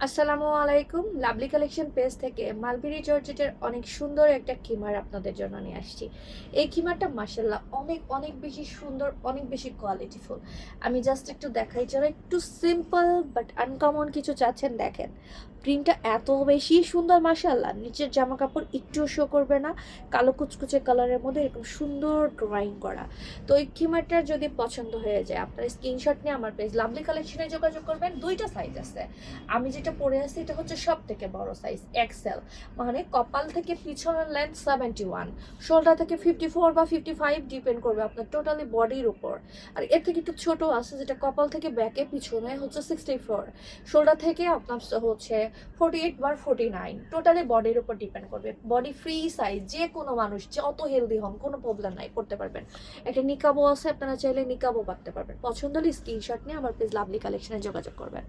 আসসালামু আলাইকুম। Lovely collection page থেকে মালবেরি জর্জেটের অনেক সুন্দর একটা খিমার আপনাদের জন্য নিয়ে আসছি। এই খিমারটা মাশাআল্লাহ অনেক অনেক বেশি সুন্দর, অনেক বেশি কোয়ালিটিফুল। আমি জাস্ট একটু দেখাই, যারা একটু সিম্পল বাট আনকমন কিছু চাচ্ছেন দেখেন। প্রিন্টটা এত বেশি সুন্দর মাশাআল্লাহ, নিচের জামা কাপড় একটুও শো করবে না। কালো কুচকুচে কালারের মধ্যে এরকম সুন্দর ড্রয়িং করা। তো এই খিমারটা যদি পছন্দ হয়ে যায়, আপনার স্ক্রিনশট নিয়ে আমার পেজ লাভলি কালেকশনে যোগাযোগ করবেন। দুইটা সাইজ আছে। আমি যেটা পরে আছি এটা হচ্ছে সব থেকে বড় সাইজ এক্সেল, মানে কপাল থেকে পিছনের লেন্থ 71, শোল্ডার থেকে 54 বা 55, ডিপেন্ড করবে আপনার টোটালি বডির উপর। আর এর থেকে একটু ছোট আছে যেটা কপাল থেকে ব্যাকে পিছনে হচ্ছে 64, শোল্ডার থেকে আপনার হচ্ছে 48 বা 49, টোটালি বডির উপর ডিপেন্ড করবে। বডি ফ্রি সাইজ, যে কোনো মানুষ যত হেলদি হন কোনো প্রবলেম নাই, করতে পারবেন। একটা নিকাবও আছে, আপনারা চাইলে নিকাবও পারতে পারবেন। পছন্দ হলে স্ক্রিনশট নিয়ে আমার পেজ লাভলি কালেকশনে যোগাযোগ করবেন।